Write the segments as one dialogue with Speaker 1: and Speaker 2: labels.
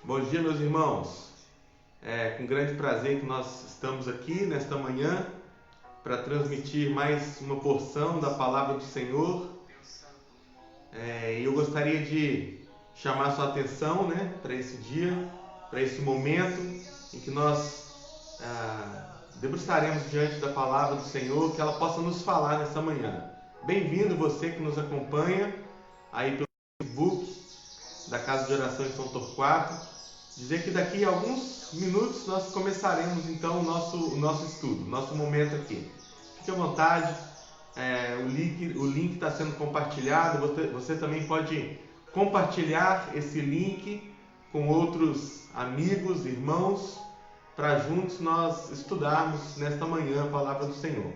Speaker 1: Bom dia, meus irmãos. É com grande prazer que nós estamos aqui nesta manhã para transmitir mais uma porção da palavra do Senhor. E eu gostaria de chamar sua atenção, para esse dia, para esse momento em que nós debruçaremos diante da palavra do Senhor, que ela possa nos falar nessa manhã. Bem-vindo você que nos acompanha aí pelo Facebook da Casa de Oração em São Torquato. Dizer que daqui a alguns minutos nós começaremos então o nosso estudo, nosso momento aqui. Fique à vontade, o link está sendo compartilhado, você também pode compartilhar esse link com outros amigos, irmãos, para juntos nós estudarmos nesta manhã a palavra do Senhor.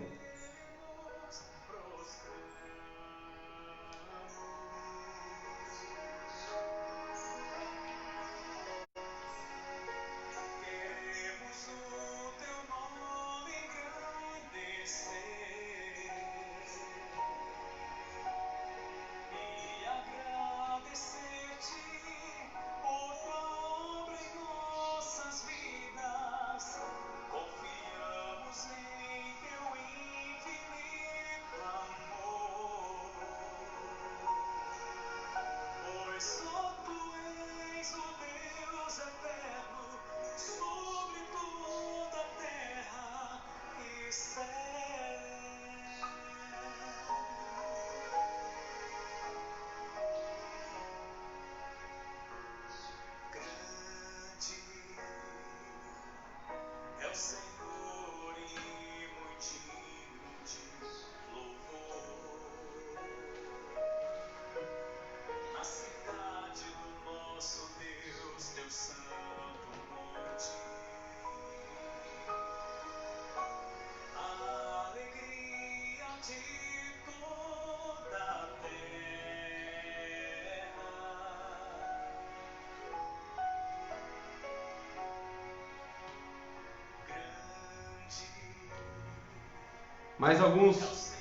Speaker 1: Mais alguns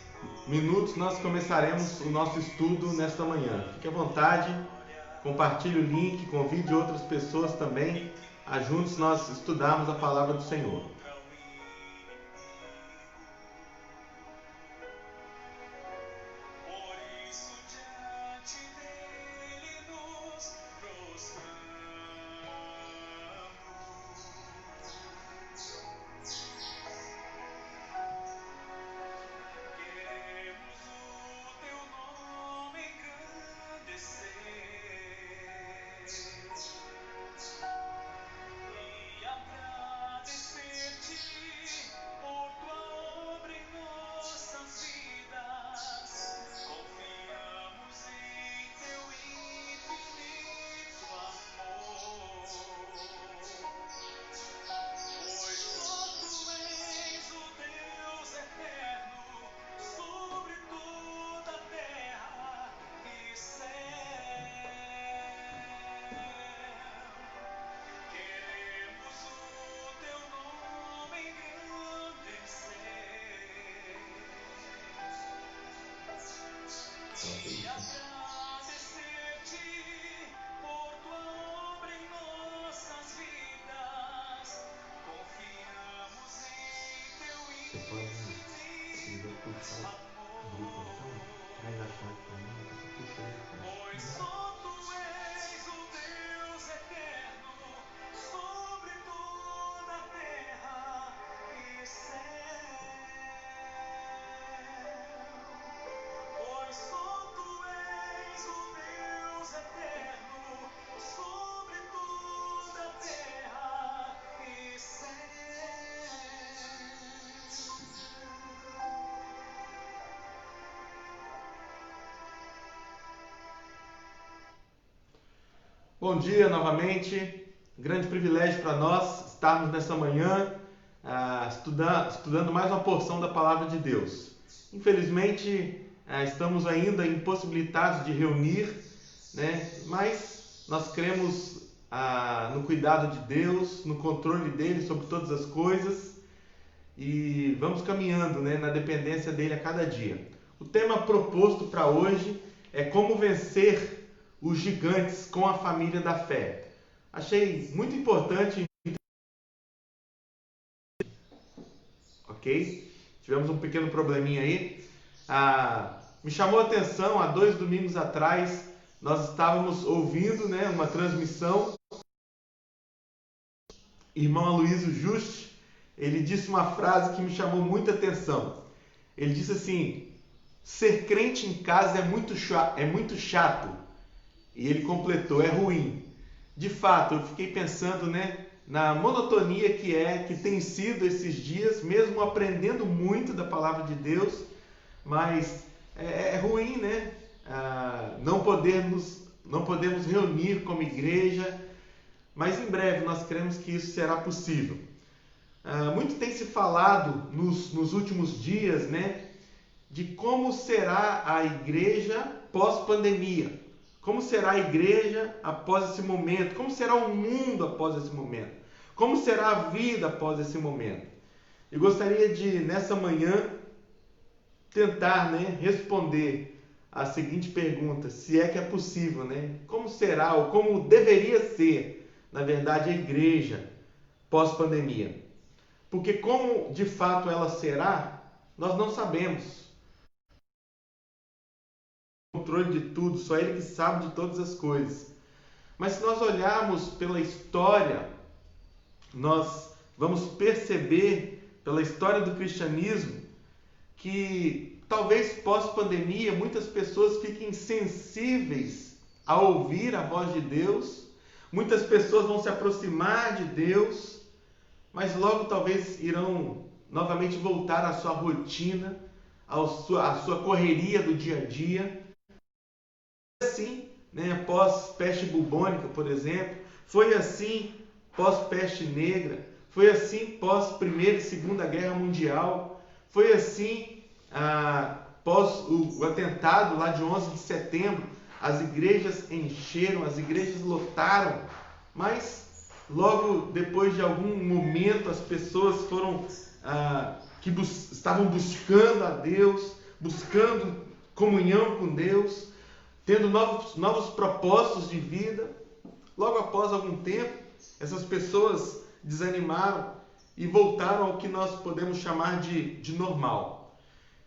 Speaker 1: minutos nós começaremos o nosso estudo nesta manhã. Fique à vontade, compartilhe o link, convide outras pessoas também a juntos nós estudarmos a palavra do Senhor. Você pode puxar o grupo então? Traz a chave para mim, você puxa ele. Pois só tu és o Deus eterno sobre toda a terra e céu. Pois só tu és o Deus eterno sobre toda a terra e céu. Bom dia novamente, grande privilégio para nós estarmos nessa manhã estudando mais uma porção da Palavra de Deus. Infelizmente, estamos ainda impossibilitados de reunir, mas nós cremos no cuidado de Deus, no controle dele sobre todas as coisas e vamos caminhando na dependência dele a cada dia. O tema proposto para hoje é como vencer os gigantes com a família da fé. achei muito importante, ok? Tivemos um pequeno probleminha aí. Me chamou a atenção, há 2 domingos atrás, nós estávamos ouvindo, né, uma transmissão. Irmão Aloysio Juste, ele disse uma frase que me chamou muita atenção. Ele disse assim: ser crente em casa é muito chato. E ele completou: é ruim. De fato, eu fiquei pensando, né, na monotonia que tem sido esses dias, mesmo aprendendo muito da palavra de Deus, mas é ruim, né? Não podemos reunir como igreja, mas em breve nós cremos que isso será possível. Muito tem se falado nos últimos dias, né, de como será a igreja pós-pandemia. Como será a igreja após esse momento? Como será o mundo após esse momento? Como será a vida após esse momento? Eu gostaria de, nessa manhã, tentar, né, responder a seguinte pergunta, se é que é possível, né? Como será ou como deveria ser, na verdade, a igreja pós-pandemia? Porque como de fato ela será, nós não sabemos. O controle de tudo, só Ele que sabe de todas as coisas. Mas se nós olharmos pela história, nós vamos perceber pela história do cristianismo que talvez pós-pandemia muitas pessoas fiquem sensíveis a ouvir a voz de Deus, muitas pessoas vão se aproximar de Deus, mas logo talvez irão novamente voltar à sua rotina, à sua correria do dia a dia. Assim, né, pós-peste bubônica, por exemplo, foi assim pós-peste negra, foi assim pós-Primeira e Segunda Guerra Mundial, foi assim após o atentado lá de 11 de setembro, as igrejas encheram, as igrejas lotaram, mas logo depois de algum momento as pessoas foram estavam buscando a Deus, buscando comunhão com Deus, tendo novos propósitos de vida. Logo após algum tempo, essas pessoas desanimaram e voltaram ao que nós podemos chamar de normal.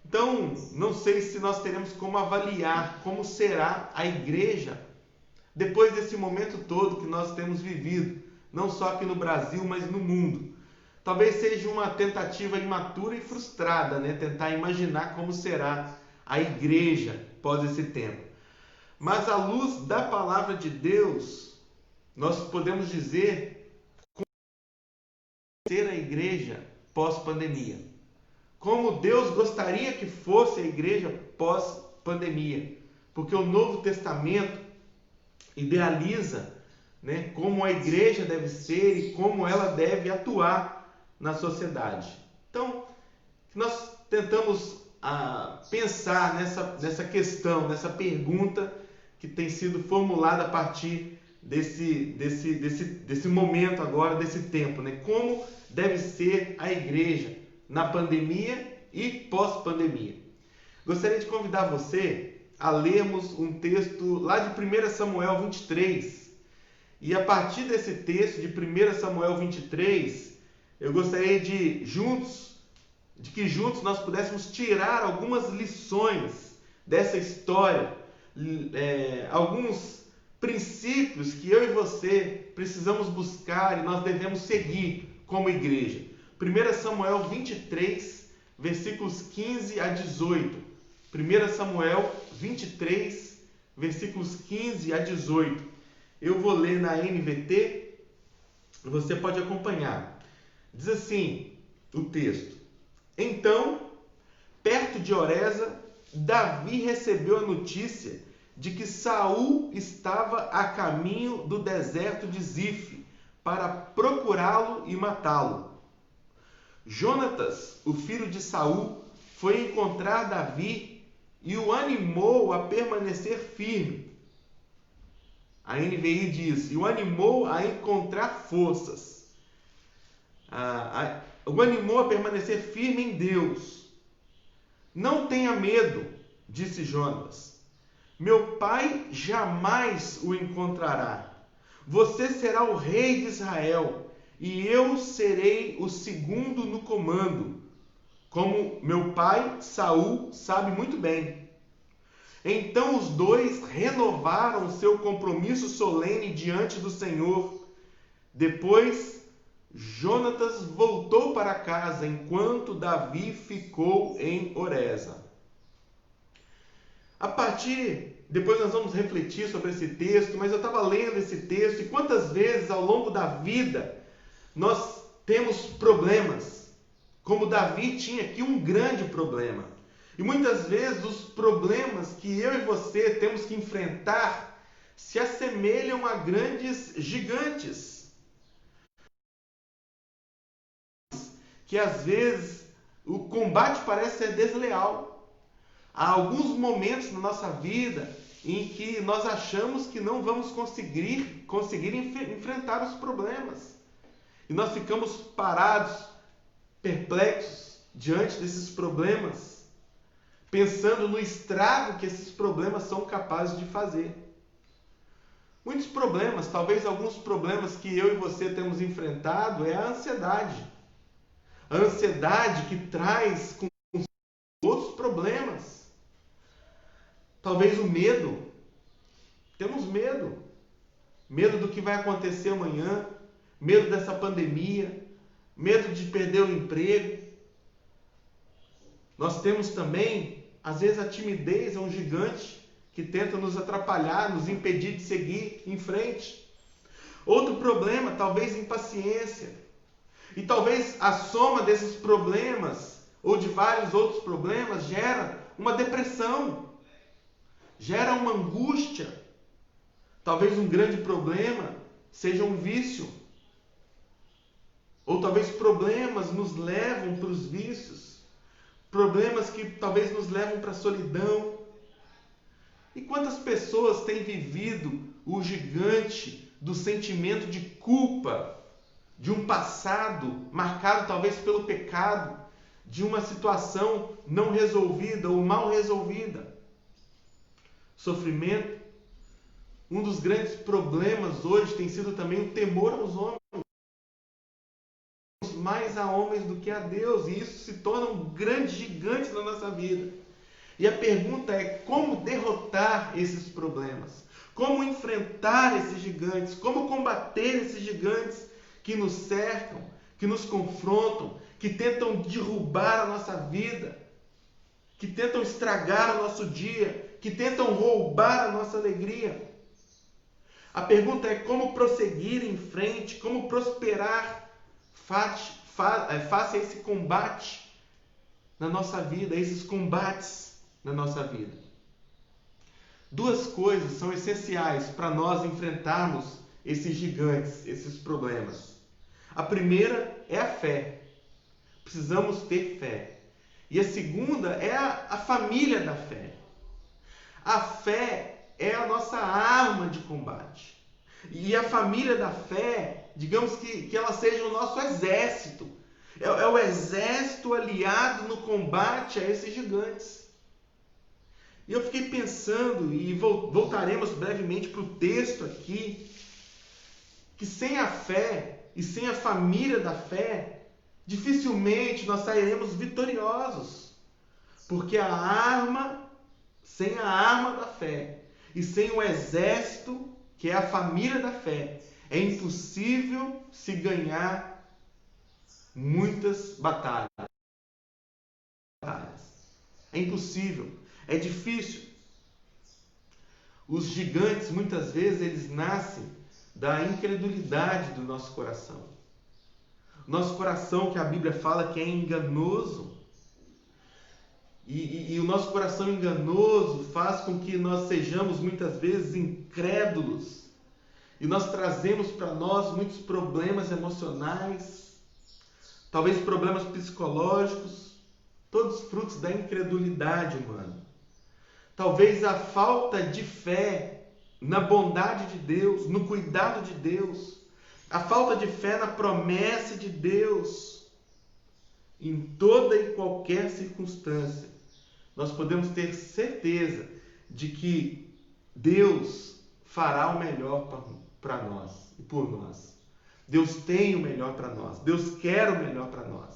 Speaker 1: Então, não sei se nós teremos como avaliar como será a igreja depois desse momento todo que nós temos vivido, não só aqui no Brasil, mas no mundo. Talvez seja uma tentativa imatura e frustrada, né? Tentar imaginar como será a igreja após esse tempo. Mas à luz da palavra de Deus, nós podemos dizer como ser a igreja pós-pandemia. Como Deus gostaria que fosse a igreja pós-pandemia. Porque o Novo Testamento idealiza, né, como a igreja deve ser e como ela deve atuar na sociedade. Então, nós tentamos pensar nessa questão, nessa pergunta que tem sido formulada a partir desse momento agora, desse tempo, né? Como deve ser a igreja na pandemia e pós-pandemia. Gostaria de convidar você a lermos um texto lá de 1 Samuel 23. E a partir desse texto de 1 Samuel 23, eu gostaria de que juntos nós pudéssemos tirar algumas lições dessa história, alguns princípios que eu e você precisamos buscar e nós devemos seguir como igreja. 1 Samuel 23, versículos 15 a 18. 1 Samuel 23, versículos 15 a 18. Eu vou ler na NVT, você pode acompanhar. Diz assim o texto: Então, perto de Oreza, Davi recebeu a notícia de que Saul estava a caminho do deserto de Zif para procurá-lo e matá-lo. Jonatas, o filho de Saul, foi encontrar Davi e o animou a permanecer firme. A NVI diz: e o animou a encontrar forças. O animou a permanecer firme em Deus. Não tenha medo, disse Jonatas. Meu pai jamais o encontrará. Você será o rei de Israel, e eu serei o segundo no comando, como meu pai Saul sabe muito bem. Então os dois renovaram seu compromisso solene diante do Senhor. Depois, Jonatas voltou para casa, enquanto Davi ficou em Horesa. Depois nós vamos refletir sobre esse texto, mas eu estava lendo esse texto, e quantas vezes ao longo da vida nós temos problemas, como Davi tinha aqui um grande problema. E muitas vezes os problemas que eu e você temos que enfrentar se assemelham a grandes gigantes, que às vezes o combate parece ser desleal. Há alguns momentos na nossa vida em que nós achamos que não vamos conseguir enfrentar os problemas. E nós ficamos parados, perplexos diante desses problemas, pensando no estrago que esses problemas são capazes de fazer. Muitos problemas, talvez alguns problemas que eu e você temos enfrentado, é a ansiedade. A ansiedade que traz com outros problemas. Talvez o medo. Temos medo. Medo do que vai acontecer amanhã. Medo dessa pandemia. Medo de perder o emprego. Nós temos também, às vezes, a timidez é um gigante que tenta nos atrapalhar, nos impedir de seguir em frente. Outro problema, talvez impaciência. E talvez a soma desses problemas, ou de vários outros problemas, gera uma depressão. Gera uma angústia. Talvez um grande problema seja um vício. Ou talvez problemas nos levam para os vícios. Problemas que talvez nos levam para a solidão. E quantas pessoas têm vivido o gigante do sentimento de culpa, de um passado marcado talvez pelo pecado, de uma situação não resolvida ou mal resolvida. Sofrimento. Um dos grandes problemas hoje tem sido também o temor aos homens. Mais a homens do que a Deus. E isso se torna um grande gigante na nossa vida. E a pergunta é: como derrotar esses problemas? Como enfrentar esses gigantes? Como combater esses gigantes que nos cercam, que nos confrontam, que tentam derrubar a nossa vida, que tentam estragar o nosso dia, que tentam roubar a nossa alegria? A pergunta é: como prosseguir em frente, como prosperar face a esse combate na nossa vida, a esses combates na nossa vida. Duas coisas são essenciais para nós enfrentarmos esses gigantes, esses problemas. A primeira é a fé. Precisamos ter fé. E a segunda é a família da fé. A fé é a nossa arma de combate. E a família da fé, digamos que ela seja o nosso exército. É o exército aliado no combate a esses gigantes. E eu fiquei pensando, e voltaremos brevemente para o texto aqui, que sem a fé e sem a família da fé, dificilmente nós sairemos vitoriosos. Porque sem a arma da fé e sem o exército, que é a família da fé, é impossível se ganhar muitas batalhas. É impossível. É difícil. Os gigantes, muitas vezes, eles nascem da incredulidade do nosso coração. Nosso coração, que a Bíblia fala que é enganoso. E o nosso coração enganoso faz com que nós sejamos, muitas vezes, incrédulos. E nós trazemos para nós muitos problemas emocionais, talvez problemas psicológicos, todos frutos da incredulidade humana. Talvez a falta de fé na bondade de Deus, no cuidado de Deus, a falta de fé na promessa de Deus. Em toda e qualquer circunstância, nós podemos ter certeza de que Deus fará o melhor para nós e por nós. Deus tem o melhor para nós. Deus quer o melhor para nós.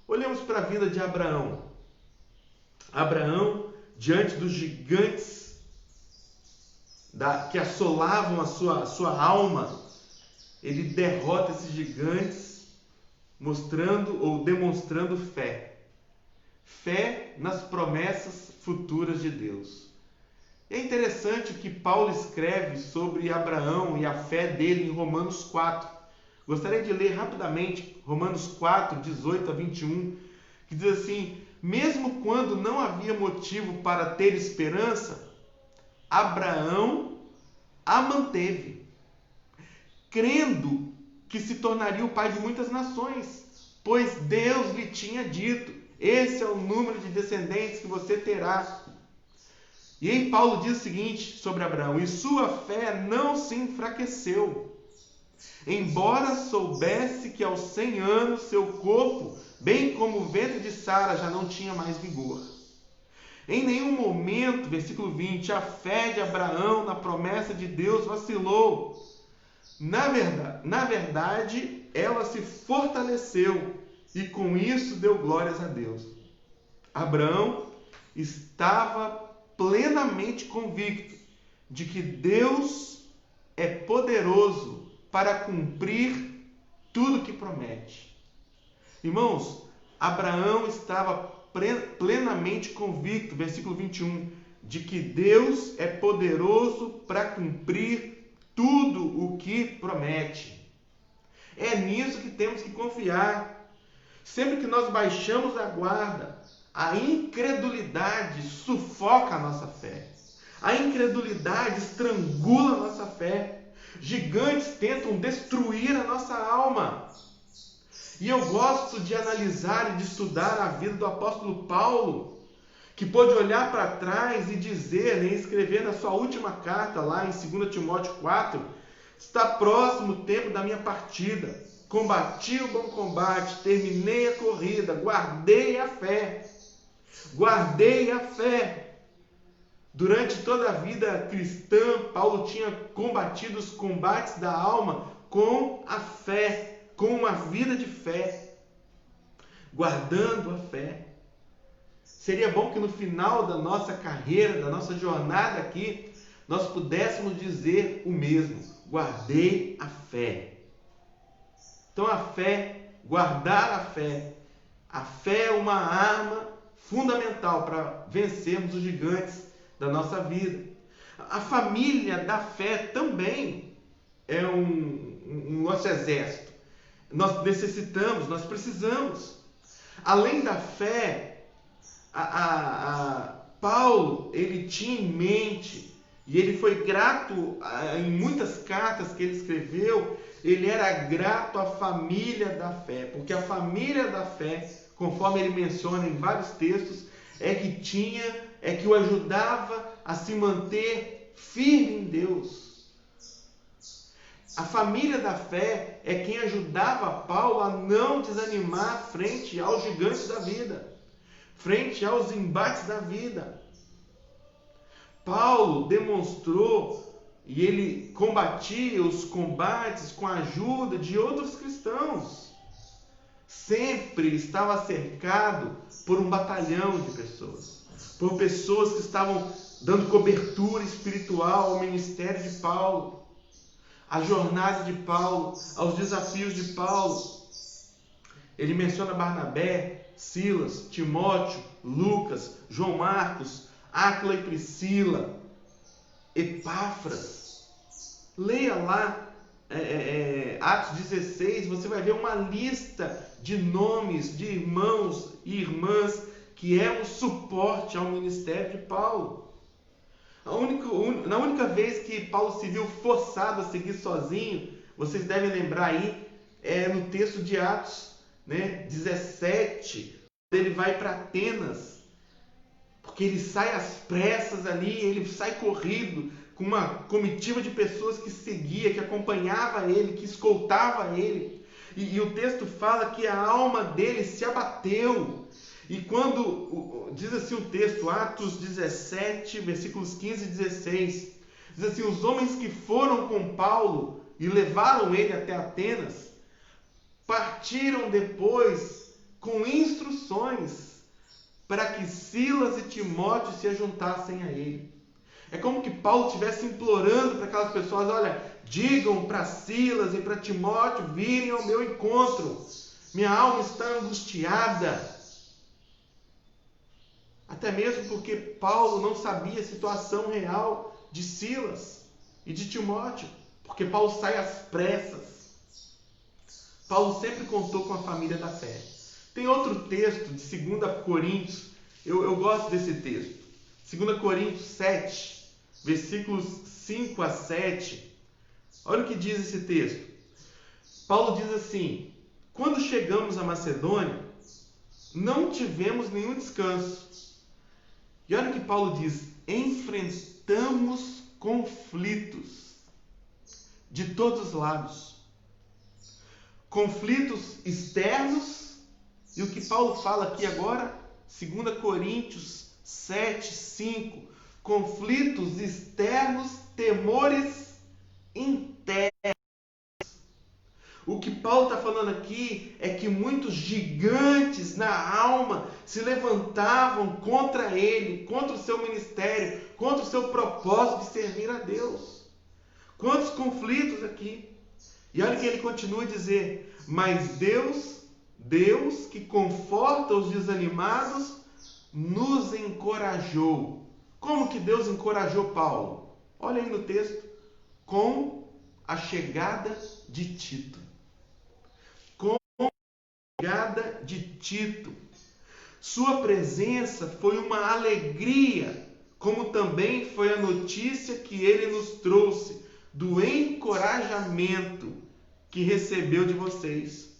Speaker 1: Olhemos para a vida de Abraão. Abraão, diante dos gigantes que assolavam a sua alma, ele derrota esses gigantes, mostrando ou demonstrando fé. Fé nas promessas futuras de Deus. É interessante o que Paulo escreve sobre Abraão e a fé dele em Romanos 4. Gostaria de ler rapidamente Romanos 4, 18 a 21, que diz assim: mesmo quando não havia motivo para ter esperança, Abraão a manteve, crendo que se tornaria o pai de muitas nações, pois Deus lhe tinha dito: esse é o número de descendentes que você terá. E aí Paulo diz o seguinte sobre Abraão: e sua fé não se enfraqueceu, embora soubesse que aos 100 anos seu corpo, bem como o ventre de Sara, já não tinha mais vigor. Em nenhum momento, versículo 20, a fé de Abraão na promessa de Deus vacilou. Na verdade, ela se fortaleceu e com isso deu glórias a Deus. Abraão estava plenamente convicto de que Deus é poderoso para cumprir tudo que promete. Irmãos, Abraão estava plenamente convicto, versículo 21, de que Deus é poderoso para cumprir tudo o que promete. É nisso que temos que confiar. Sempre que nós baixamos a guarda, a incredulidade sufoca a nossa fé. A incredulidade estrangula a nossa fé. Gigantes tentam destruir a nossa alma. E eu gosto de analisar e de estudar a vida do apóstolo Paulo, que pôde olhar para trás e dizer, e escrever na sua última carta, lá em 2 Timóteo 4, está próximo o tempo da minha partida. Combati o bom combate, terminei a corrida, guardei a fé. Guardei a fé. Durante toda a vida cristã, Paulo tinha combatido os combates da alma com a fé, com uma vida de fé, guardando a fé. Seria bom que no final da nossa carreira, da nossa jornada aqui, nós pudéssemos dizer o mesmo: guardei a fé. Então a fé, guardar a fé. A fé é uma arma fundamental para vencermos os gigantes da nossa vida. A família da fé também é um nosso exército. Nós necessitamos, nós precisamos. Além da fé, Paulo, ele tinha em mente, e ele foi grato em muitas cartas que ele escreveu, ele era grato à família da fé, porque a família da fé, conforme ele menciona em vários textos, é que o ajudava a se manter firme em Deus. A família da fé é quem ajudava Paulo a não desanimar frente aos gigantes da vida, frente aos embates da vida. Paulo demonstrou e ele combatia os combates com a ajuda de outros cristãos. Sempre estava cercado por um batalhão de pessoas, por pessoas que estavam dando cobertura espiritual ao ministério de Paulo, à jornada de Paulo, aos desafios de Paulo. Ele menciona Barnabé, Silas, Timóteo, Lucas, João Marcos, Áquila e Priscila, Epáfras. Leia lá Atos 16, você vai ver uma lista de nomes de irmãos e irmãs que é um suporte ao ministério de Paulo. Na única vez que Paulo se viu forçado a seguir sozinho, vocês devem lembrar aí, no texto de Atos 17, ele vai para Atenas, porque ele sai às pressas ali, ele sai corrido, com uma comitiva de pessoas que seguia, que acompanhava ele, que escoltava ele. E o texto fala que a alma dele se abateu. E quando, diz assim o texto, Atos 17, versículos 15 e 16, Diz assim: os homens que foram com Paulo e levaram ele até Atenas, partiram depois com instruções para que Silas e Timóteo se ajuntassem a ele. É como que Paulo estivesse implorando para aquelas pessoas: olha, digam para Silas e para Timóteo virem ao meu encontro. Minha alma está angustiada. Até mesmo porque Paulo não sabia a situação real de Silas e de Timóteo. Porque Paulo sai às pressas. Paulo sempre contou com a família da fé. Tem outro texto de 2 Coríntios. Eu gosto desse texto. 2 Coríntios 7, versículos 5 a 7. Olha o que diz esse texto. Paulo diz assim: quando chegamos a Macedônia, não tivemos nenhum descanso. E olha o que Paulo diz: enfrentamos conflitos de todos os lados. Conflitos externos, e o que Paulo fala aqui agora, 2 Coríntios 7, 5, conflitos externos, temores internos. O que Paulo está falando aqui é que muitos gigantes na alma se levantavam contra ele, contra o seu ministério, contra o seu propósito de servir a Deus. Quantos conflitos aqui! E olha que ele continua a dizer: mas Deus que conforta os desanimados, nos encorajou. Como que Deus encorajou Paulo? Olha aí no texto: com a chegada de Tito. De Tito. Sua presença foi uma alegria, como também foi a notícia que ele nos trouxe do encorajamento que recebeu de vocês.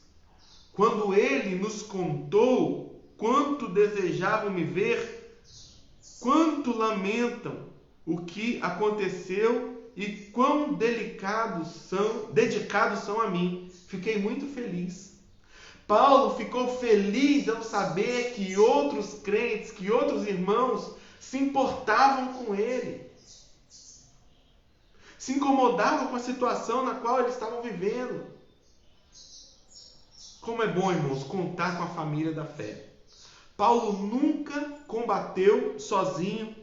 Speaker 1: Quando ele nos contou quanto desejavam me ver, quanto lamentam o que aconteceu e quão dedicados são a mim, fiquei muito feliz. Paulo ficou feliz ao saber que outros crentes, que outros irmãos se importavam com ele, se incomodavam com a situação na qual eles estavam vivendo. Como é bom, irmãos, contar com a família da fé. Paulo nunca combateu sozinho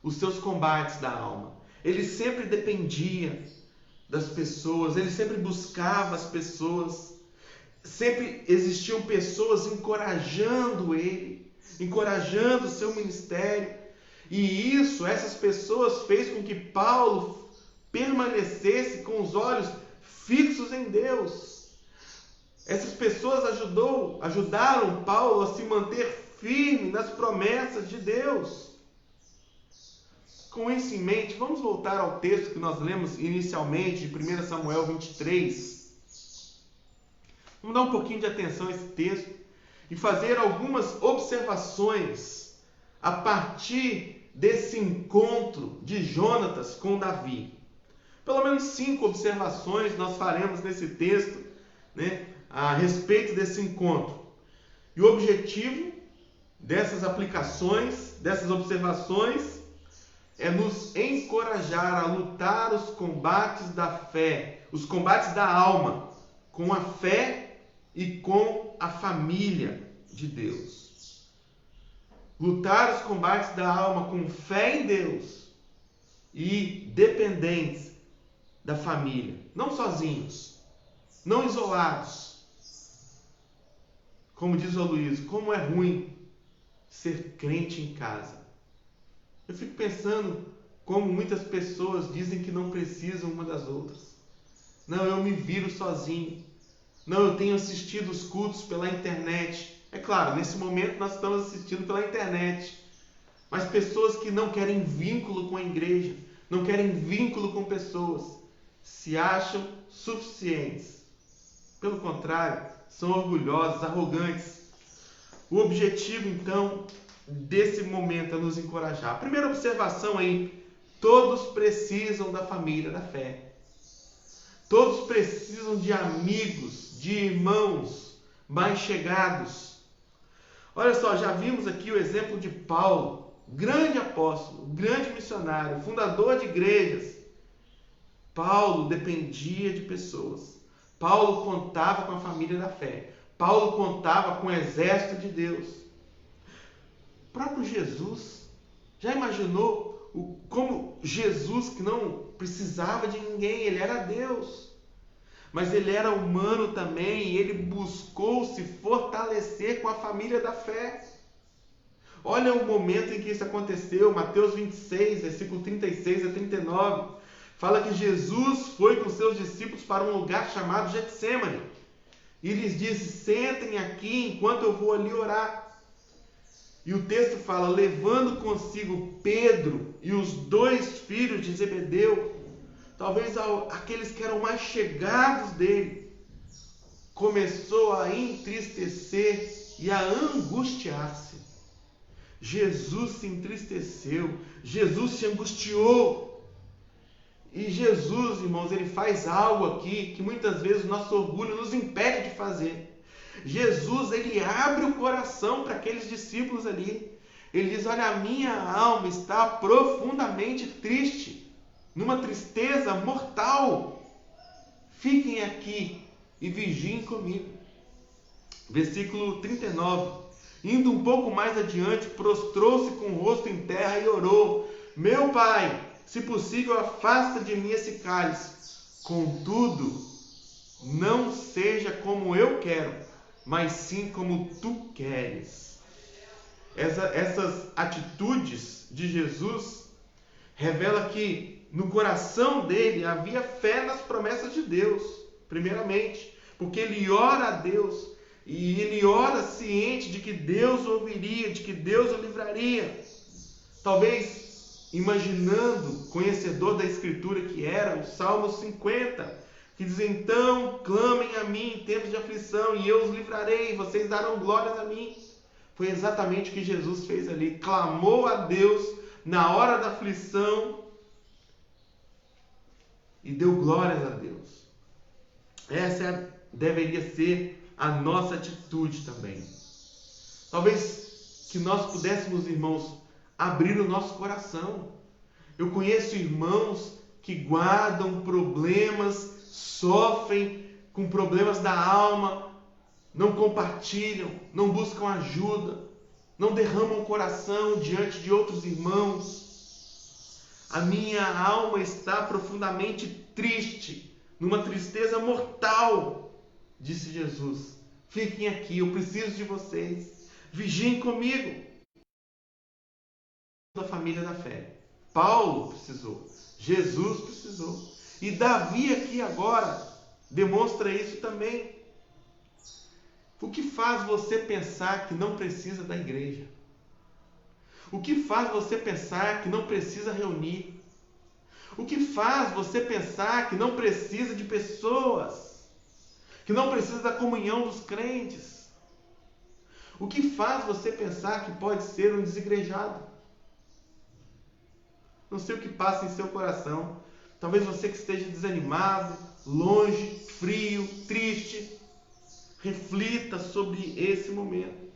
Speaker 1: os seus combates da alma. Ele sempre dependia das pessoas, ele sempre buscava as pessoas. Sempre existiam pessoas encorajando ele, encorajando o seu ministério. E essas pessoas fez com que Paulo permanecesse com os olhos fixos em Deus. Essas pessoas ajudaram Paulo a se manter firme nas promessas de Deus. Com isso em mente, vamos voltar ao texto que nós lemos inicialmente, de 1 Samuel 23. Vamos dar um pouquinho de atenção a esse texto e fazer algumas observações a partir desse encontro de Jonatas com Davi. Pelo menos 5 observações nós faremos nesse texto, a respeito desse encontro. E o objetivo dessas aplicações, dessas observações, é nos encorajar a lutar os combates da fé, os combates da alma, com a fé e com a família de Deus. Lutar os combates da alma com fé em Deus e dependentes da família. Não sozinhos, não isolados. Como diz o Luiz, como é ruim ser crente em casa. Eu fico pensando como muitas pessoas dizem que não precisam uma das outras. Não, eu me viro sozinho. Não, eu tenho assistido os cultos pela internet. É claro, nesse momento nós estamos assistindo pela internet. Mas pessoas que não querem vínculo com a igreja, não querem vínculo com pessoas, se acham suficientes. Pelo contrário, são orgulhosos, arrogantes. O objetivo, então, desse momento é nos encorajar. A primeira observação aí: todos precisam da família da fé. Todos precisam de amigos, de irmãos mais chegados. Olha só, já vimos aqui o exemplo de Paulo, grande apóstolo, grande missionário, fundador de igrejas, Paulo dependia de pessoas. Paulo contava com a família da fé. Paulo contava com o exército de Deus. O próprio Jesus, já imaginou como Jesus, que não precisava de ninguém, ele era Deus, mas ele era humano também, e ele buscou se fortalecer com a família da fé. Olha o momento em que isso aconteceu, Mateus 26, versículo 36 a 39, fala que Jesus foi com seus discípulos para um lugar chamado Getsêmani, e lhes disse: sentem aqui enquanto eu vou ali orar. E o texto fala: levando consigo Pedro e os 2 filhos de Zebedeu, talvez aqueles que eram mais chegados dele, começou a entristecer e a angustiar-se. Jesus se entristeceu, Jesus se angustiou. E Jesus, irmãos, ele faz algo aqui que muitas vezes o nosso orgulho nos impede de fazer. Jesus, ele abre o coração para aqueles discípulos ali. Ele diz: olha, a minha alma está profundamente triste, numa tristeza mortal. Fiquem aqui e vigiem comigo. Versículo 39. Indo um pouco mais adiante, prostrou-se com o rosto em terra e orou: meu Pai, se possível, afasta de mim esse cálice. Contudo, não seja como eu quero, mas sim como tu queres. Essas atitudes de Jesus revelam que no coração dele havia fé nas promessas de Deus, primeiramente, porque ele ora a Deus, e ele ora ciente de que Deus o ouviria, de que Deus o livraria. Talvez imaginando, conhecedor da Escritura que era, o Salmo 50, que diz: então clamem a mim em tempos de aflição, e eu os livrarei, vocês darão glórias a mim. Foi exatamente o que Jesus fez ali, clamou a Deus na hora da aflição e deu glórias a Deus. Essa deveria ser a nossa atitude também. Talvez que nós pudéssemos, irmãos, abrir o nosso coração. Eu conheço irmãos que guardam problemas, sofrem com problemas da alma, não compartilham, não buscam ajuda, não derramam o coração diante de outros irmãos. A minha alma está profundamente triste, numa tristeza mortal, disse Jesus. Fiquem aqui, eu preciso de vocês. Vigiem comigo. Da família da fé. Paulo precisou, Jesus precisou, e Davi aqui agora demonstra isso também. O que faz você pensar que não precisa da igreja? O que faz você pensar que não precisa reunir? O que faz você pensar que não precisa de pessoas? Que não precisa da comunhão dos crentes? O que faz você pensar que pode ser um desigrejado? Não sei o que passa em seu coração. Talvez você que esteja desanimado, longe, frio, triste. Reflita sobre esse momento.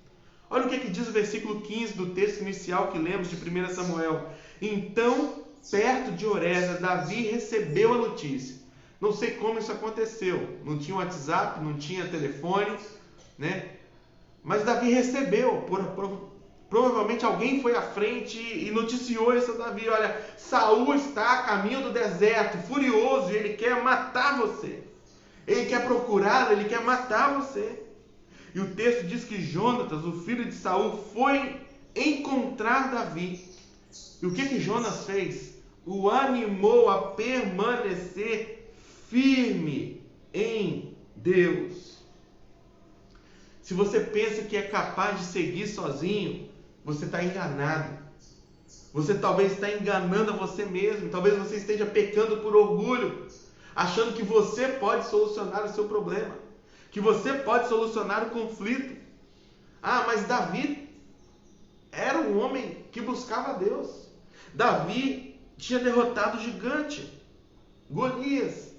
Speaker 1: Olha o que diz o versículo 15 do texto inicial que lemos de 1 Samuel. Então, perto de Oreza, Davi recebeu a notícia. Não sei como isso aconteceu. Não tinha WhatsApp, não tinha telefone, né? Mas Davi recebeu. Provavelmente alguém foi à frente e noticiou isso a Davi. Olha, Saul está a caminho do deserto, furioso, e ele quer matar você. Ele quer procurá-lo, ele quer matar você. E o texto diz que Jonatas, o filho de Saul, foi encontrar Davi. E o que Jonas fez? O animou a permanecer firme em Deus. Se você pensa que é capaz de seguir sozinho, você está enganado. Você talvez está enganando a você mesmo. Talvez você esteja pecando por orgulho, achando que você pode solucionar o seu problema, que você pode solucionar o conflito. Ah, mas Davi era um homem que buscava a Deus. Davi tinha derrotado o gigante, Golias.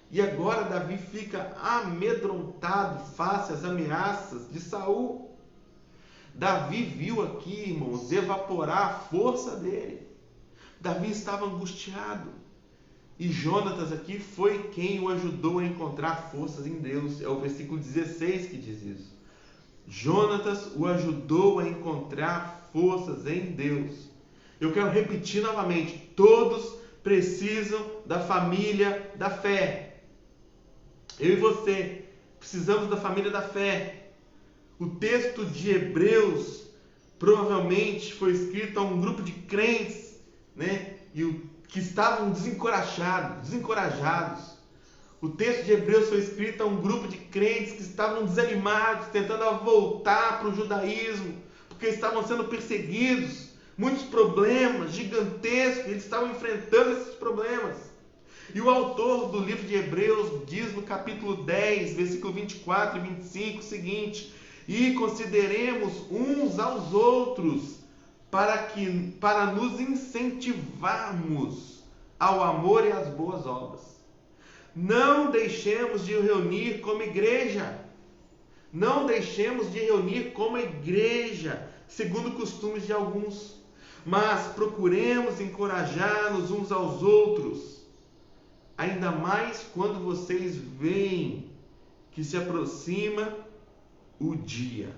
Speaker 1: E agora Davi fica amedrontado face às ameaças de Saul. Davi viu aqui, irmãos, evaporar a força dele. Davi estava angustiado. E Jonatas aqui foi quem o ajudou a encontrar forças em Deus. É o versículo 16 que diz isso. Jonatas o ajudou a encontrar forças em Deus. Eu quero repetir novamente. Todos precisam da família da fé. Eu e você precisamos da família da fé. O texto de Hebreus provavelmente foi escrito a um grupo de crentes, né? Que estavam desencorajados. O texto de Hebreus foi escrito a um grupo de crentes que estavam desanimados, tentando voltar para o judaísmo, porque estavam sendo perseguidos, muitos problemas gigantescos, eles estavam enfrentando esses problemas. E o autor do livro de Hebreus diz no capítulo 10, versículo 24 e 25 o seguinte: e consideremos uns aos outros para nos incentivarmos ao amor e às boas obras. Não deixemos de reunir como igreja. Não deixemos de reunir como igreja, segundo costumes de alguns. Mas procuremos encorajar-nos uns aos outros. Ainda mais quando vocês veem que se aproxima o dia.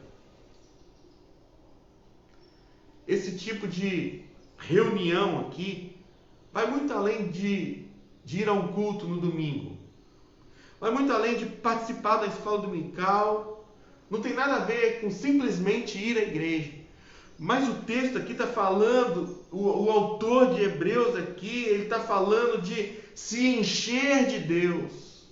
Speaker 1: Esse tipo de reunião aqui vai muito além de ir a um culto no domingo. Vai muito além de participar da escola dominical. Não tem nada a ver com simplesmente ir à igreja. Mas o texto aqui está falando, o autor de Hebreus aqui, ele está falando de se encher de Deus,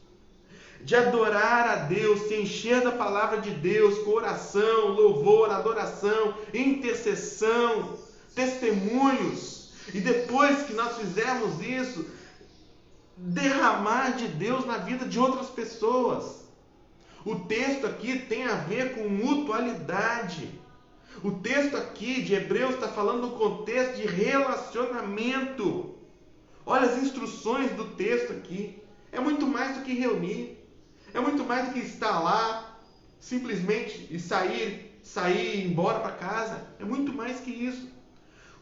Speaker 1: de adorar a Deus, se encher da palavra de Deus, com oração, louvor, adoração, intercessão, testemunhos. E depois que nós fizermos isso, derramar de Deus na vida de outras pessoas. O texto aqui tem a ver com mutualidade. O texto aqui de Hebreus está falando no contexto de relacionamento. Olha as instruções do texto aqui. É muito mais do que reunir. É muito mais do que estar lá, simplesmente e sair e ir embora para casa. É muito mais que isso.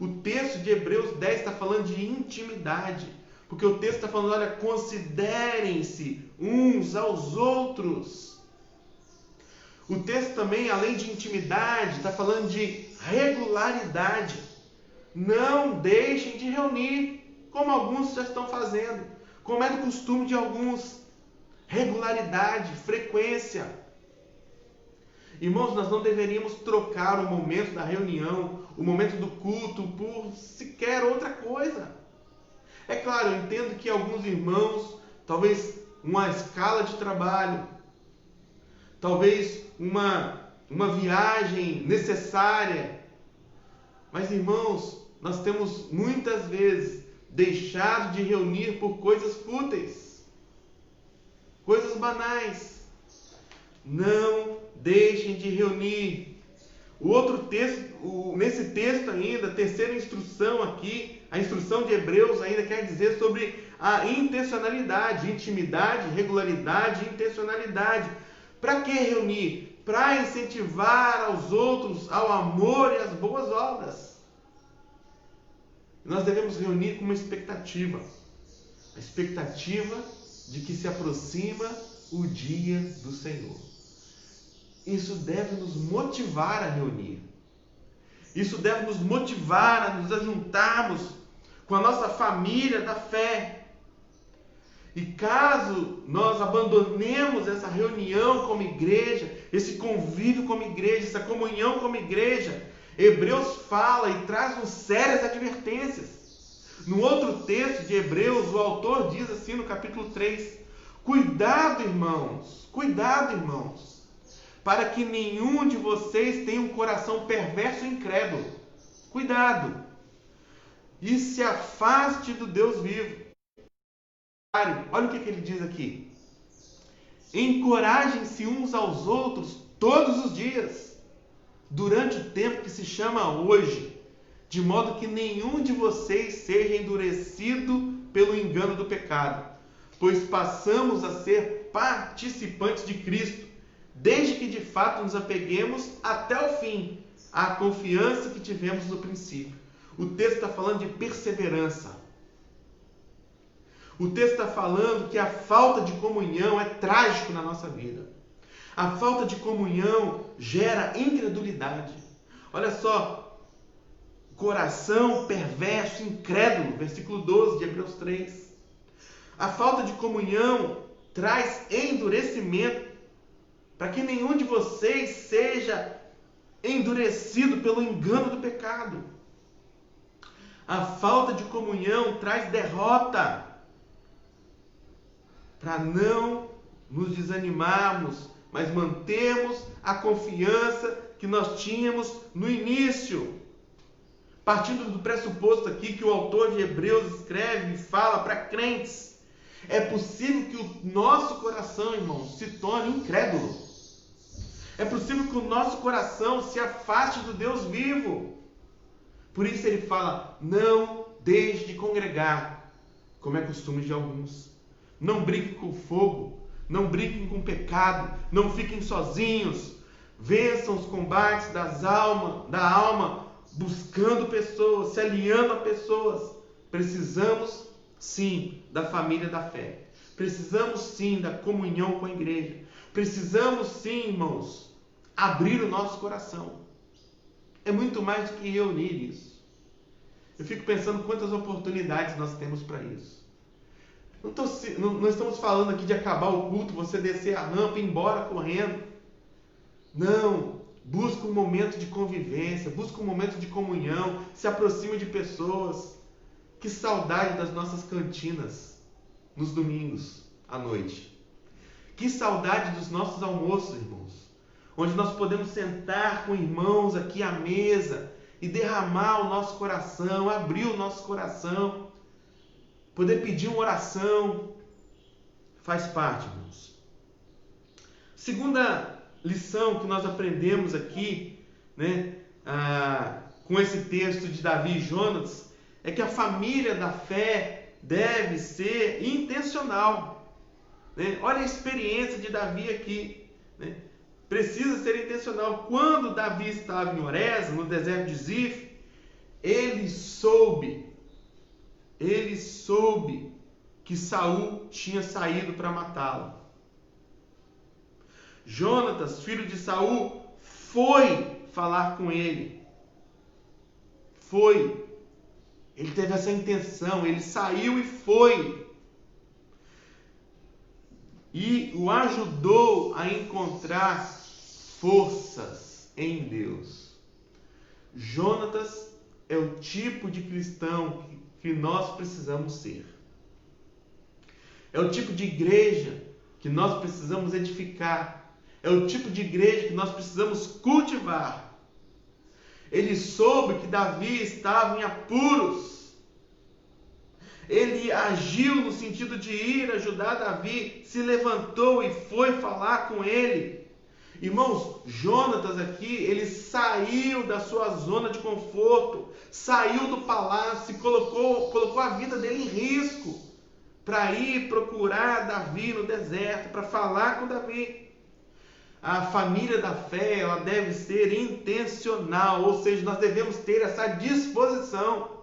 Speaker 1: O texto de Hebreus 10 está falando de intimidade. Porque o texto está falando, olha, considerem-se uns aos outros. O texto também, além de intimidade, está falando de regularidade. Não deixem de reunir, como alguns já estão fazendo, como é do costume de alguns. Regularidade, frequência. Irmãos, nós não deveríamos trocar o momento da reunião, o momento do culto, por sequer outra coisa. É claro, eu entendo que alguns irmãos, talvez uma escala de trabalho, talvez uma viagem necessária. Mas, irmãos, nós temos muitas vezes deixado de reunir por coisas fúteis, coisas banais. Não deixem de reunir. O outro texto, nesse texto ainda, a terceira instrução aqui, a instrução de Hebreus ainda quer dizer sobre a intencionalidade, intimidade, regularidade e intencionalidade. Para que reunir? Para incentivar aos outros ao amor e às boas obras. Nós devemos reunir com uma expectativa. A expectativa de que se aproxima o dia do Senhor. Isso deve nos motivar a reunir. Isso deve nos motivar a nos ajuntarmos com a nossa família da fé. E caso nós abandonemos essa reunião como igreja, esse convívio como igreja, essa comunhão como igreja, Hebreus fala e traz sérias advertências. No outro texto de Hebreus, o autor diz assim no capítulo 3, cuidado, irmãos, para que nenhum de vocês tenha um coração perverso e incrédulo. Cuidado. E se afaste do Deus vivo. Olha o que ele diz aqui. Encorajem-se uns aos outros todos os dias, durante o tempo que se chama hoje, de modo que nenhum de vocês seja endurecido pelo engano do pecado, pois passamos a ser participantes de Cristo, desde que de fato nos apeguemos até o fim, à confiança que tivemos no princípio. O texto está falando de perseverança. O texto está falando que a falta de comunhão é trágico na nossa vida. A falta de comunhão gera incredulidade. Olha só, coração perverso, incrédulo, versículo 12 de Hebreus 3. A falta de comunhão traz endurecimento, para que nenhum de vocês seja endurecido pelo engano do pecado. A falta de comunhão traz derrota, para não nos desanimarmos, mas mantermos a confiança que nós tínhamos no início. Partindo do pressuposto aqui que o autor de Hebreus escreve e fala para crentes, é possível que o nosso coração, irmãos, se torne incrédulo. É possível que o nosso coração se afaste do Deus vivo. Por isso ele fala, não deixe de congregar, como é costume de alguns. Não brinquem com fogo, não brinquem com pecado, não fiquem sozinhos. Vençam os combates da alma, buscando pessoas, se aliando a pessoas. Precisamos sim da família da fé. Precisamos sim da comunhão com a igreja. Precisamos sim, irmãos, abrir o nosso coração. É muito mais do que reunir isso. Eu fico pensando quantas oportunidades nós temos para isso. Não estamos falando aqui de acabar o culto, você descer a rampa e ir embora correndo. Não. Busca um momento de convivência, busca um momento de comunhão, se aproxime de pessoas. Que saudade das nossas cantinas nos domingos à noite. Que saudade dos nossos almoços, irmãos. Onde nós podemos sentar com irmãos aqui à mesa e derramar o nosso coração, abrir o nosso coração. Poder pedir uma oração faz parte, irmãos. Segunda lição que nós aprendemos aqui, com esse texto de Davi e Jonatas, é que a família da fé deve ser intencional. Olha a experiência de Davi aqui. Precisa ser intencional. Quando Davi estava em Oreza, no deserto de Zif, ele soube que Saul tinha saído para matá-lo. Jonatas, filho de Saul, foi falar com ele. Ele teve essa intenção, ele saiu e foi. E o ajudou a encontrar forças em Deus. Jonatas é o tipo de cristão que nós precisamos ser. É o tipo de igreja que nós precisamos edificar. É o tipo de igreja que nós precisamos cultivar. Ele soube que Davi estava em apuros. Ele agiu no sentido de ir ajudar Davi, se levantou e foi falar com ele. Irmãos, Jonatas aqui, ele saiu da sua zona de conforto, saiu do palácio, colocou a vida dele em risco para ir procurar Davi no deserto, para falar com Davi. A família da fé, ela deve ser intencional, ou seja, nós devemos ter essa disposição.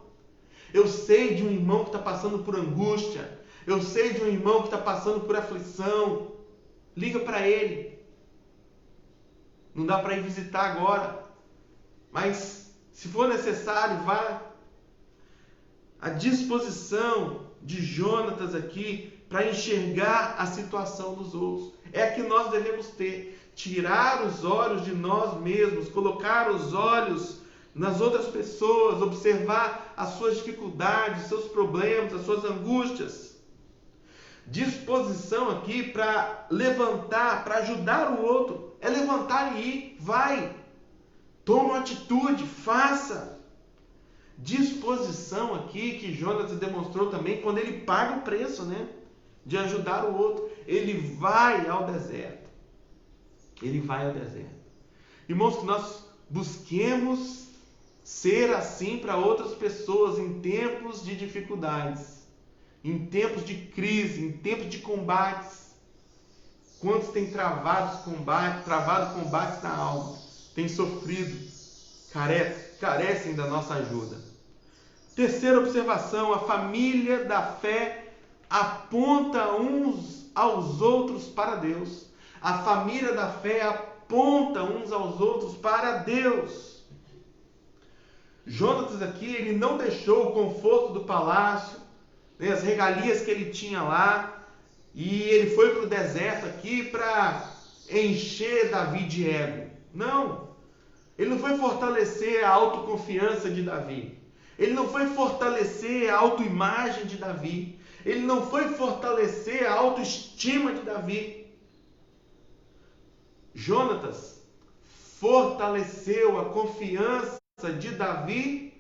Speaker 1: Eu sei de um irmão que está passando por angústia, eu sei de um irmão que está passando por aflição, liga para ele. Não dá para ir visitar agora, mas se for necessário, vá. A disposição de Jonatas aqui para enxergar a situação dos outros é a que nós devemos ter. Tirar os olhos de nós mesmos, colocar os olhos nas outras pessoas, observar as suas dificuldades, seus problemas, as suas angústias. Disposição aqui para levantar, para ajudar o outro. É levantar e ir, vai. Toma uma atitude, faça. Disposição aqui que Jonatas demonstrou também quando ele paga o preço, de ajudar o outro. Ele vai ao deserto. Irmãos, que nós busquemos ser assim para outras pessoas em tempos de dificuldades, em tempos de crise, em tempos de combates. Quantos têm travado combates na alma, têm sofrido? carecem da nossa ajuda. Terceira observação, a família da fé aponta uns aos outros para Deus. A família da fé aponta uns aos outros para Deus. Jonatas aqui, ele não deixou o conforto do palácio, né, as regalias que ele tinha lá, e ele foi para o deserto aqui para encher Davi de ego. Não, ele não foi fortalecer a autoconfiança de Davi. Ele não foi fortalecer a autoimagem de Davi. Ele não foi fortalecer a autoestima de Davi. Jonatas fortaleceu a confiança de Davi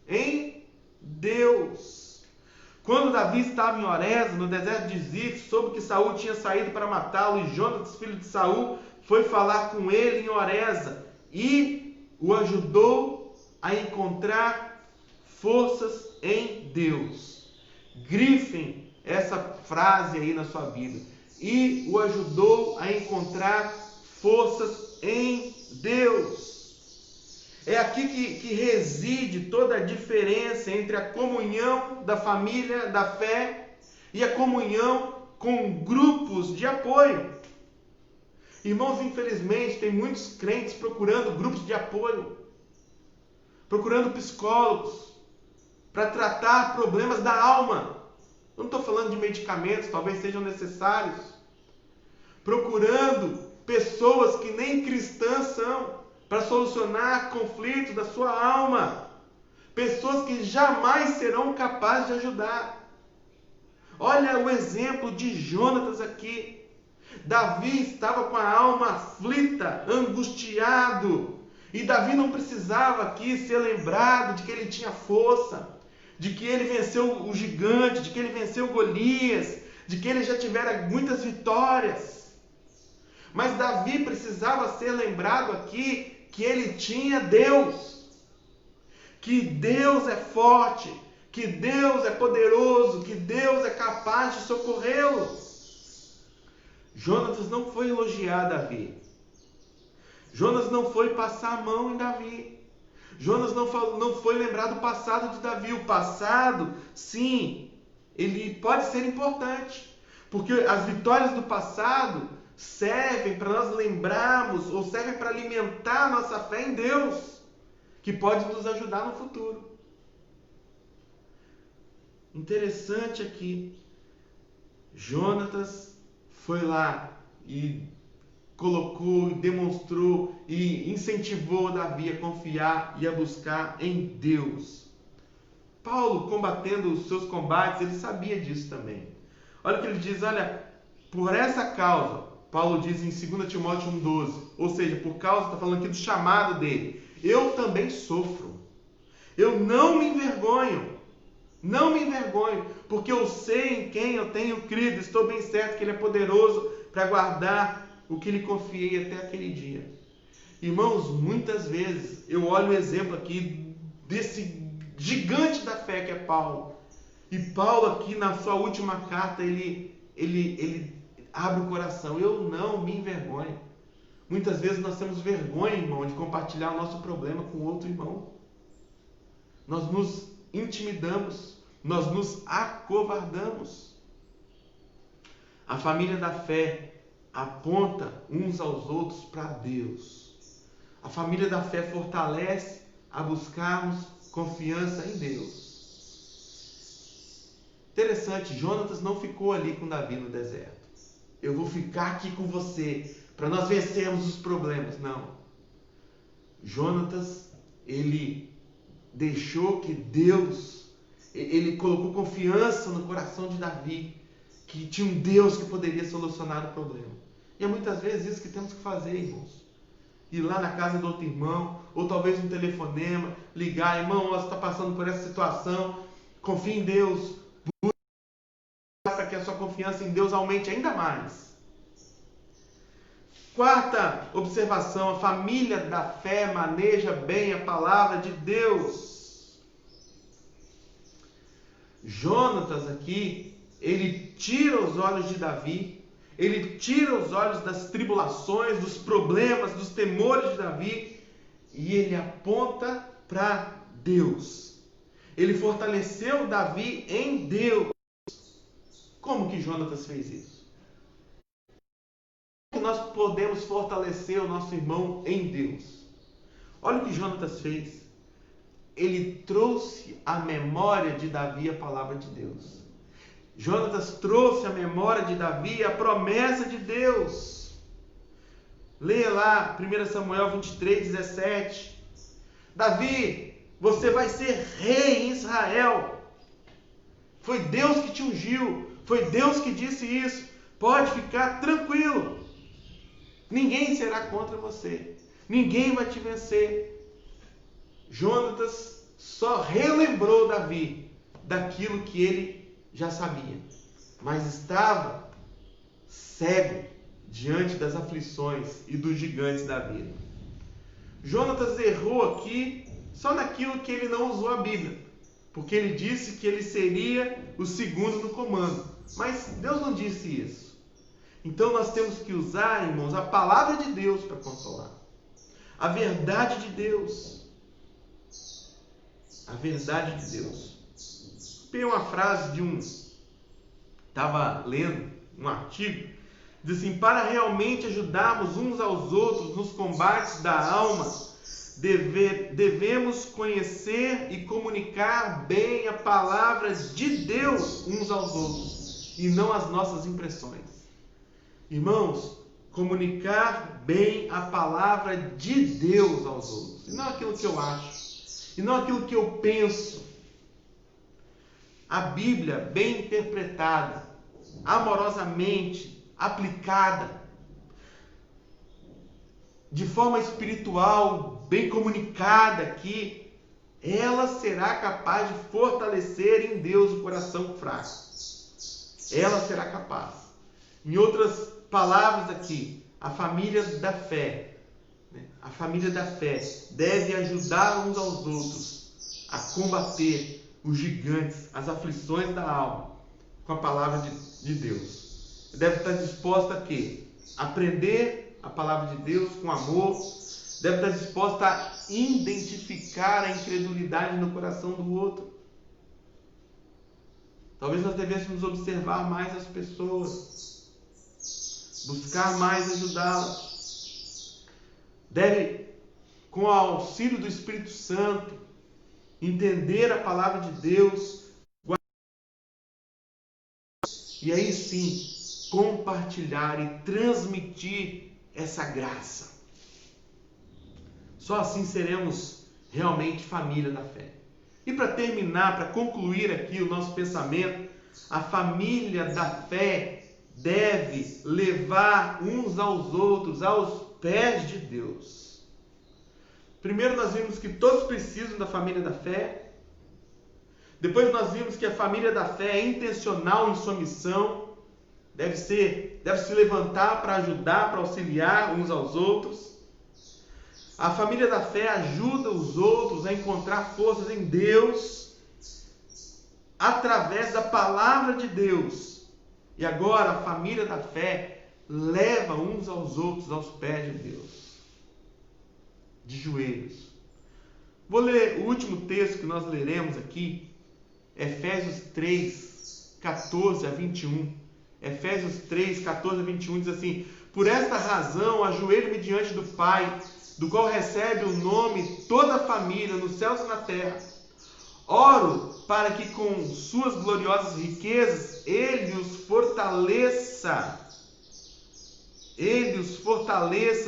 Speaker 1: em Deus. Quando Davi estava em Oreza, no deserto de Zif, soube que Saul tinha saído para matá-lo, e Jonatas, filho de Saul, foi falar com ele em Oreza e o ajudou a encontrar forças em Deus. Grifem essa frase aí na sua vida. E o ajudou a encontrar forças em Deus. É aqui que reside toda a diferença entre a comunhão da família da fé e a comunhão com grupos de apoio. Irmãos, infelizmente, tem muitos crentes procurando grupos de apoio, procurando psicólogos, para tratar problemas da alma. Eu não estou falando de medicamentos, talvez sejam necessários. Procurando pessoas que nem cristãs são, para solucionar conflitos da sua alma. Pessoas que jamais serão capazes de ajudar. Olha o exemplo de Jonatas aqui. Davi estava com a alma aflita, angustiado. E Davi não precisava aqui ser lembrado de que ele tinha força, de que ele venceu o gigante, de que ele venceu Golias, de que ele já tivera muitas vitórias. Mas Davi precisava ser lembrado aqui que ele tinha Deus, que Deus é forte, que Deus é poderoso, que Deus é capaz de socorrê-lo. Jonatas não foi elogiar Davi. Jonas não foi passar a mão em Davi. Jonas não foi lembrar do passado de Davi. O passado, sim, ele pode ser importante, porque as vitórias do passado servem para nós lembrarmos, ou servem para alimentar a nossa fé em Deus, que pode nos ajudar no futuro. Interessante aqui, Jonatas foi lá e colocou, demonstrou e incentivou Davi a confiar e a buscar em Deus. Paulo, combatendo os seus combates, ele sabia disso também. Olha o que ele diz, olha, por essa causa, Paulo diz em 2 Timóteo 1,12, ou seja, por causa, está falando aqui do chamado dele, eu também sofro. Eu não me envergonho, porque eu sei em quem eu tenho crido, estou bem certo que ele é poderoso para guardar o que lhe confiei até aquele dia. Irmãos, muitas vezes eu olho o exemplo aqui desse gigante da fé que é Paulo. E Paulo aqui na sua última carta, ele abre o coração. Eu não me envergonho. Muitas vezes nós temos vergonha, irmão, de compartilhar o nosso problema com outro irmão. Nós nos intimidamos, nós nos acovardamos. A família da fé aponta uns aos outros para Deus. A família da fé fortalece a buscarmos confiança em Deus. Interessante, Jonatas não ficou ali com Davi no deserto. Eu vou ficar aqui com você para nós vencermos os problemas. Não. Jonatas, ele deixou que Deus, ele colocou confiança no coração de Davi, que tinha um Deus que poderia solucionar o problema. E é muitas vezes isso que temos que fazer, irmãos. Ir lá na casa do outro irmão, ou talvez um telefonema, ligar, irmão, você está passando por essa situação, confie em Deus, para que a sua confiança em Deus aumente ainda mais. Quarta observação, a família da fé maneja bem a palavra de Deus. Jonatas aqui, ele tira os olhos de Davi, ele tira os olhos das tribulações, dos problemas, dos temores de Davi e ele aponta para Deus. Ele fortaleceu Davi em Deus. Como que Jonatas fez isso? Como nós podemos fortalecer o nosso irmão em Deus? Olha o que Jonatas fez. Ele trouxe à memória de Davi a palavra de Deus. Jonatas trouxe à memória de Davi a promessa de Deus. Leia lá 1 Samuel 23, 17. Davi, você vai ser rei em Israel. Foi Deus que te ungiu. Foi Deus que disse isso. Pode ficar tranquilo. Ninguém será contra você. Ninguém vai te vencer. Jonatas só relembrou Davi daquilo que ele já sabia. Mas estava cego diante das aflições e dos gigantes da vida. Jonatas errou aqui só naquilo que ele não usou a Bíblia, porque ele disse que ele seria o segundo no comando. Mas Deus não disse isso. Então nós temos que usar, irmãos, a palavra de Deus para consolar. A verdade de Deus. A verdade de Deus. Tem uma frase de estava lendo um artigo, diz assim: para realmente ajudarmos uns aos outros nos combates da alma, devemos conhecer e comunicar bem a palavra de Deus uns aos outros, e não as nossas impressões. Irmãos, comunicar bem a palavra de Deus aos outros, e não aquilo que eu acho, e não aquilo que eu penso. A Bíblia bem interpretada, amorosamente aplicada, de forma espiritual, bem comunicada aqui, ela será capaz de fortalecer em Deus o coração fraco. Ela será capaz. Em outras palavras aqui, a família da fé, a família da fé deve ajudar uns aos outros a combater os gigantes, as aflições da alma, com a palavra de Deus. Deve estar disposta a quê? Aprender a palavra de Deus com amor. Deve estar disposta a identificar a incredulidade no coração do outro. Talvez nós devêssemos observar mais as pessoas, buscar mais ajudá-las. Deve, com o auxílio do Espírito Santo, entender a palavra de Deus, e aí sim compartilhar e transmitir essa graça. Só assim seremos realmente família da fé. E para terminar, para concluir aqui o nosso pensamento, a família da fé deve levar uns aos outros aos pés de Deus. Primeiro nós vimos que todos precisam da família da fé. Depois nós vimos que a família da fé é intencional em sua missão. Deve se levantar para ajudar, para auxiliar uns aos outros. A família da fé ajuda os outros a encontrar forças em Deus através da palavra de Deus. E agora a família da fé leva uns aos outros aos pés de Deus, de joelhos. Vou ler o último texto que nós leremos aqui, Efésios 3, 14 a 21. Efésios 3, 14 a 21 diz assim: por esta razão ajoelho-me diante do Pai, do qual recebe o nome toda a família nos céus e na terra. Oro para que com suas gloriosas riquezas Ele os fortaleça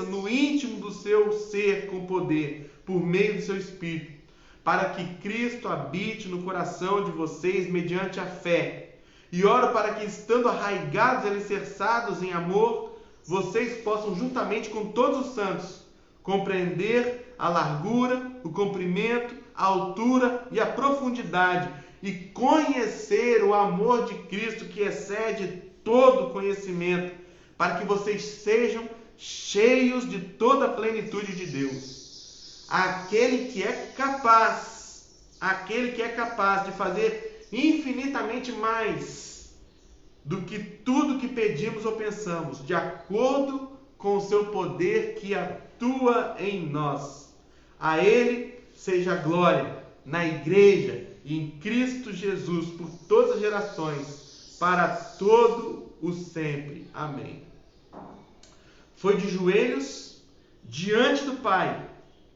Speaker 1: no íntimo do seu ser com poder, por meio do seu Espírito, para que Cristo habite no coração de vocês mediante a fé. E oro para que, estando arraigados e alicerçados em amor, vocês possam, juntamente com todos os santos, compreender a largura, o comprimento, a altura e a profundidade, e conhecer o amor de Cristo que excede todo conhecimento, para que vocês sejam cheios de toda a plenitude de Deus. Aquele que é capaz de fazer infinitamente mais do que tudo que pedimos ou pensamos, de acordo com o seu poder que atua em nós. A Ele seja a glória na igreja e em Cristo Jesus por todas as gerações, para todo o sempre. Amém. Foi de joelhos diante do Pai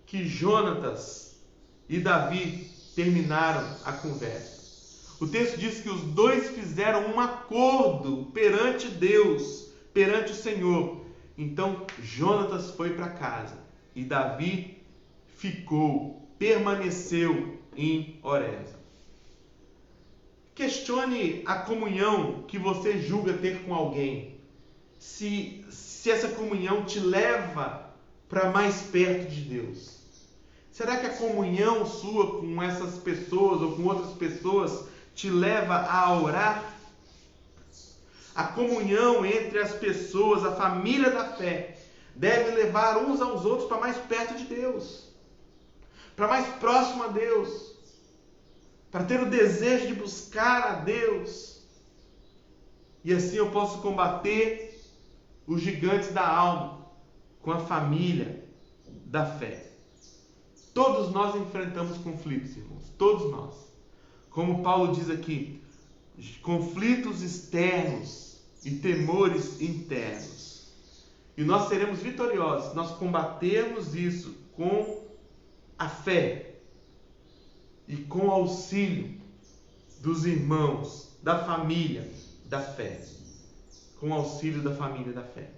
Speaker 1: que Jonatas e Davi terminaram a conversa. O texto diz que os dois fizeram um acordo perante Deus, perante o Senhor. Então Jonatas foi para casa e Davi permaneceu em Horés. Questione a comunhão que você julga ter com alguém. Se essa comunhão te leva para mais perto de Deus. Será que a comunhão sua com essas pessoas ou com outras pessoas te leva a orar? A comunhão entre as pessoas, a família da fé, deve levar uns aos outros para mais perto de Deus, para mais próximo a Deus, para ter o desejo de buscar a Deus. E assim eu posso combater os gigantes da alma com a família da fé. Todos nós enfrentamos conflitos, irmãos. Todos nós. Como Paulo diz aqui, conflitos externos e temores internos. E nós seremos vitoriosos se nós combatermos isso com a fé e com o auxílio dos irmãos, da família da fé. Com o auxílio da família da fé.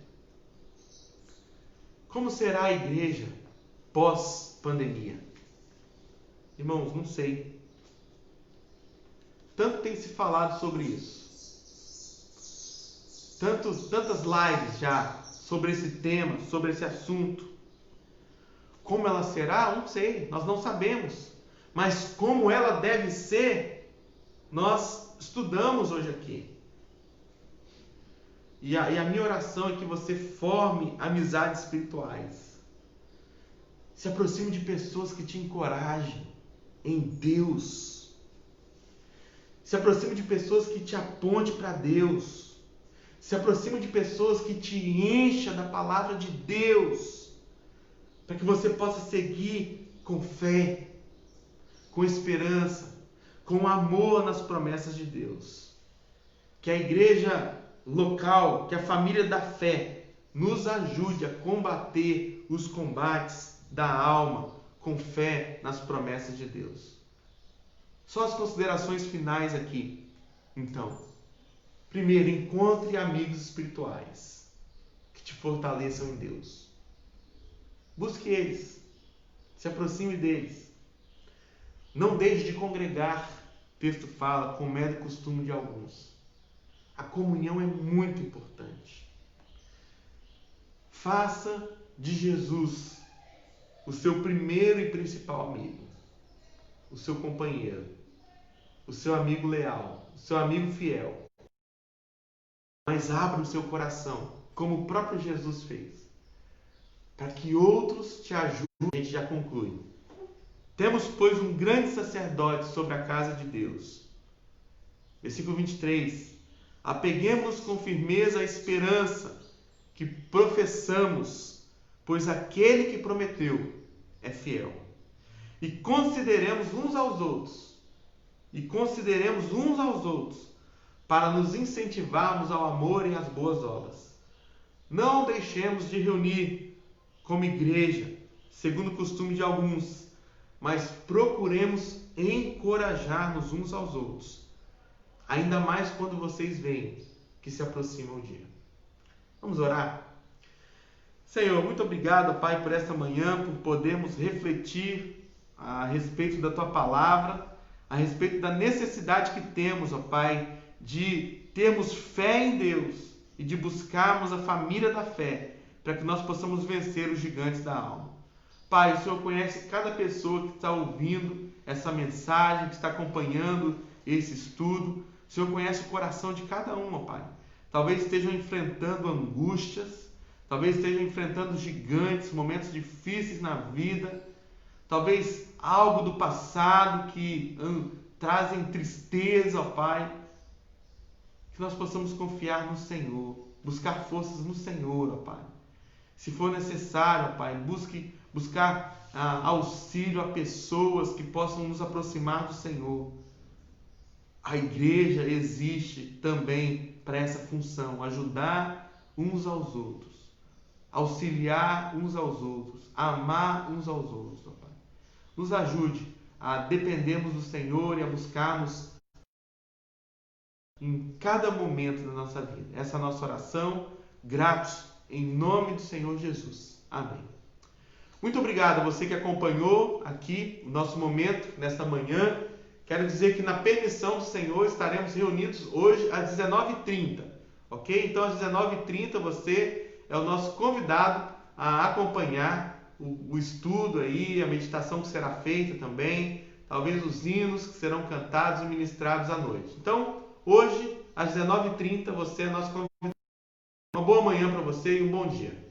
Speaker 1: Como será a igreja pós-pandemia? Irmãos, não sei. Tanto tem se falado sobre isso. Tantas lives já sobre esse tema, sobre esse assunto. Como ela será? Não sei, nós não sabemos. Mas como ela deve ser, nós estudamos hoje aqui. E a minha oração é que você forme amizades espirituais. Se aproxime de pessoas que te encorajem em Deus. Se aproxime de pessoas que te aponte para Deus. Se aproxime de pessoas que te encham da palavra de Deus. Para que você possa seguir com fé, com esperança, com amor nas promessas de Deus. Que a igreja local, que a família da fé nos ajude a combater os combates da alma com fé nas promessas de Deus. Só as considerações finais aqui. Então, primeiro, encontre amigos espirituais que te fortaleçam em Deus. Busque eles. Se aproxime deles. Não deixe de congregar. O texto fala, como é do costume de alguns. A comunhão é muito importante. Faça de Jesus o seu primeiro e principal amigo, o seu companheiro, o seu amigo leal, o seu amigo fiel. Mas abra o seu coração, como o próprio Jesus fez, para que outros te ajudem. A gente já conclui. Temos, pois, um grande sacerdote sobre a casa de Deus. Versículo 23. Apeguemos-nos com firmeza à esperança que professamos, pois aquele que prometeu é fiel. E consideremos uns aos outros, para nos incentivarmos ao amor e às boas obras. Não deixemos de reunir como igreja, segundo o costume de alguns, mas procuremos encorajar-nos uns aos outros, ainda mais quando vocês veem que se aproxima o dia. Vamos orar? Senhor, muito obrigado, Pai, por esta manhã, por podermos refletir a respeito da Tua palavra, a respeito da necessidade que temos, ó Pai, de termos fé em Deus e de buscarmos a família da fé, para que nós possamos vencer os gigantes da alma. Pai, o Senhor conhece cada pessoa que está ouvindo essa mensagem, que está acompanhando esse estudo. O Senhor conhece o coração de cada um, ó Pai. Talvez estejam enfrentando angústias, talvez estejam enfrentando gigantes, momentos difíceis na vida, talvez algo do passado que trazem tristeza, ó Pai. Que nós possamos confiar no Senhor, buscar forças no Senhor, ó Pai. Se for necessário, ó Pai, buscar auxílio a pessoas que possam nos aproximar do Senhor. A igreja existe também para essa função, ajudar uns aos outros, auxiliar uns aos outros, amar uns aos outros, ó Pai. Nos ajude a dependermos do Senhor e a buscarmos em cada momento da nossa vida. Essa é a nossa oração, gratos em nome do Senhor Jesus. Amém. Muito obrigado a você que acompanhou aqui o nosso momento nesta manhã. Quero dizer que na permissão do Senhor estaremos reunidos hoje às 19h30, ok? Então às 19h30 você é o nosso convidado a acompanhar o estudo aí, a meditação que será feita também, talvez os hinos que serão cantados e ministrados à noite. Então, hoje às 19h30 você é nosso convidado. Uma boa manhã para você e um bom dia.